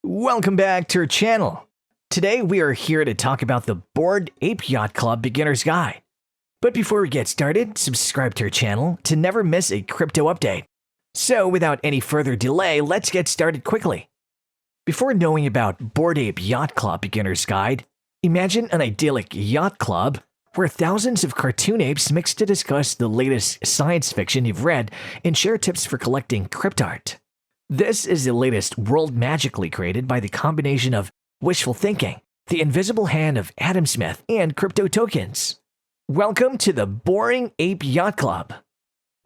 Welcome back to our channel. Today we are here to talk about the Bored Ape Yacht Club Beginner's Guide. But before we get started, subscribe to our channel to never miss a crypto update. So without any further delay, let's get started quickly. Before knowing about Bored Ape Yacht Club Beginner's Guide, imagine an idyllic yacht club where thousands of cartoon apes mix to discuss the latest science fiction you've read and share tips for collecting cryptart. This is the latest world magically created by the combination of wishful thinking, the invisible hand of Adam Smith, and crypto tokens. Welcome to the Bored Ape Yacht Club.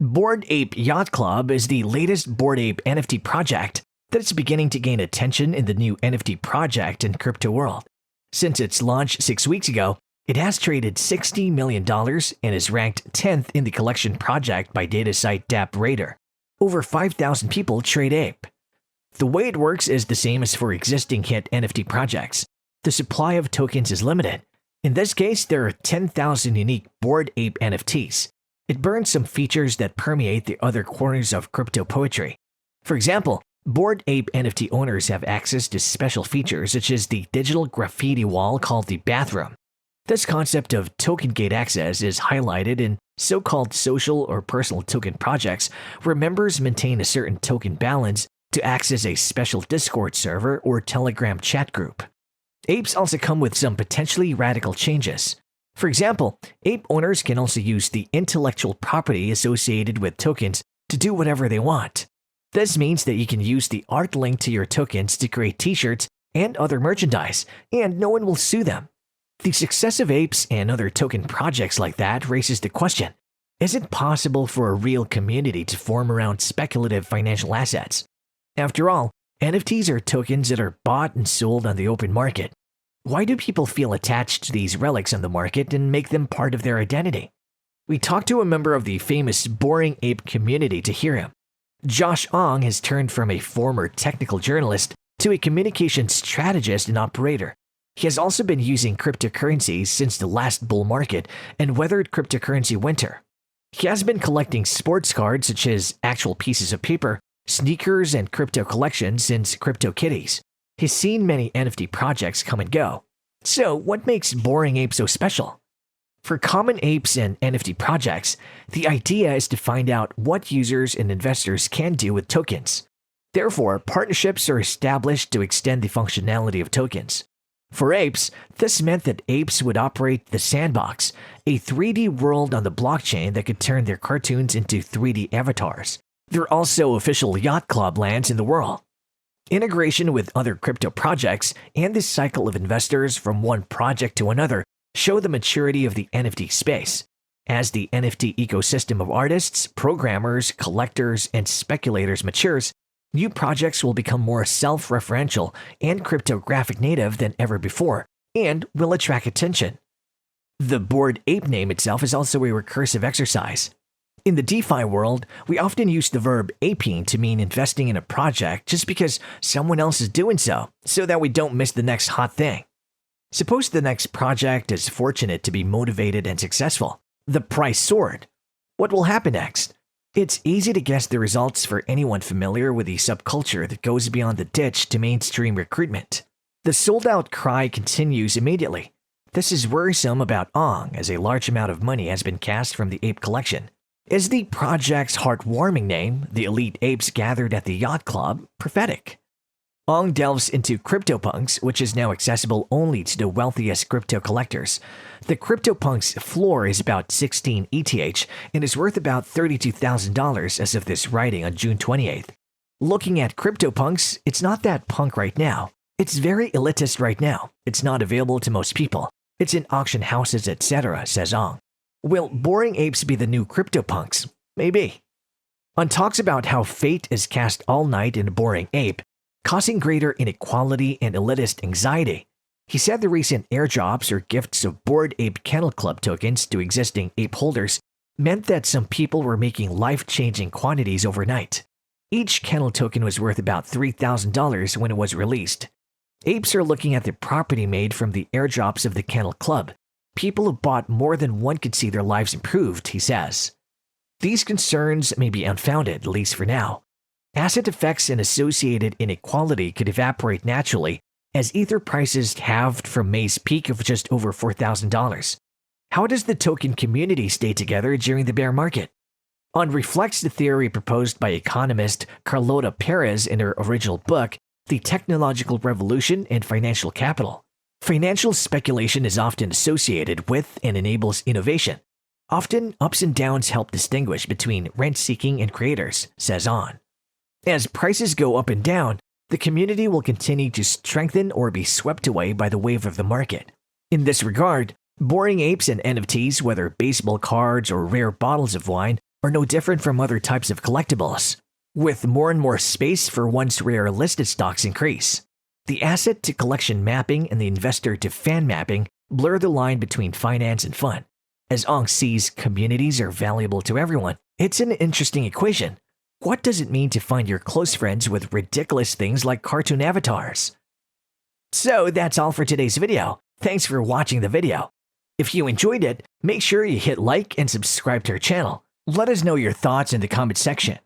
Bored Ape Yacht Club is the latest Bored Ape NFT project that is beginning to gain attention in the new NFT project and crypto world. Since its launch 6 weeks ago, it has traded $60 million and is ranked 10th in the collection project by data site DappRadar. Over 5,000 people trade ape. The way it works is the same as for existing hit NFT projects. The supply of tokens is limited. In this case, there are 10,000 unique Bored Ape NFTs. It burns some features that permeate the other corners of crypto poetry. For example, Bored Ape NFT owners have access to special features such as the digital graffiti wall called the bathroom. This concept of token gate access is highlighted in so-called social or personal token projects where members maintain a certain token balance to access a special Discord server or Telegram chat group. Apes also come with some potentially radical changes. For example, ape owners can also use the intellectual property associated with tokens to do whatever they want. This means that you can use the art linked to your tokens to create t-shirts and other merchandise, and no one will sue them. The success of apes and other token projects like that raises the question, is it possible for a real community to form around speculative financial assets? After all, NFTs are tokens that are bought and sold on the open market. Why do people feel attached to these relics on the market and make them part of their identity? We talked to a member of the famous Boring Ape community to hear him. Josh Ong has turned from a former technical journalist to a communications strategist and operator. He has also been using cryptocurrencies since the last bull market and weathered cryptocurrency winter. He has been collecting sports cards such as actual pieces of paper, sneakers, and crypto collections since CryptoKitties. He's seen many NFT projects come and go. So what makes Boring Ape so special? For common apes and NFT projects, the idea is to find out what users and investors can do with tokens. Therefore, partnerships are established to extend the functionality of tokens. For apes, this meant that apes would operate the sandbox, a 3D world on the blockchain that could turn their cartoons into 3D avatars. There are also official yacht club lands in the world. Integration with other crypto projects and the cycle of investors from one project to another show the maturity of the NFT space. As the NFT ecosystem of artists, programmers, collectors, and speculators matures, new projects will become more self-referential and cryptographic native than ever before, and will attract attention. The Bored Ape name itself is also a recursive exercise. In the DeFi world, we often use the verb aping to mean investing in a project just because someone else is doing so that we don't miss the next hot thing. Suppose the next project is fortunate to be motivated and successful. The price soared. What will happen next? It's easy to guess the results for anyone familiar with the subculture that goes beyond the ditch to mainstream recruitment. The sold-out cry continues immediately. This is worrisome about Ong, as a large amount of money has been cast from the ape collection. Is the project's heartwarming name, the elite apes gathered at the yacht club, prophetic? Ong delves into CryptoPunks, which is now accessible only to the wealthiest crypto collectors. The CryptoPunks floor is about 16 ETH and is worth about $32,000 as of this writing on June 28th. Looking at CryptoPunks, it's not that punk right now. It's very elitist right now. It's not available to most people. It's in auction houses, etc., says Ong. Will Boring Apes be the new CryptoPunks? Maybe. On talks about how fate is cast all night in a Boring Ape, causing greater inequality and elitist anxiety. He said the recent airdrops or gifts of Bored Ape Kennel Club tokens to existing ape holders meant that some people were making life-changing quantities overnight. Each kennel token was worth about $3,000 when it was released. Apes are looking at the property made from the airdrops of the Kennel Club. People who bought more than one could see their lives improved, he says. These concerns may be unfounded, at least for now. asset effects and associated inequality could evaporate naturally as Ether prices halved from May's peak of just over $4,000. How does the token community stay together during the bear market? On reflects the theory proposed by economist Carlota Perez in her original book, The Technological Revolution and Financial Capital. Financial speculation is often associated with and enables innovation. Often, ups and downs help distinguish between rent-seeking and creators, says On. As prices go up and down, the community will continue to strengthen or be swept away by the wave of the market. In this regard, Bored Apes and NFTs, whether baseball cards or rare bottles of wine, are no different from other types of collectibles. With more and more space for once rare listed stocks increase, the asset-to-collection mapping and the investor-to-fan mapping blur the line between finance and fun. As Ong sees communities are valuable to everyone, it's an interesting equation. What does it mean to find your close friends with ridiculous things like cartoon avatars? So that's all for today's video. Thanks for watching the video. If you enjoyed it, make sure you hit like and subscribe to our channel. Let us know your thoughts in the comment section.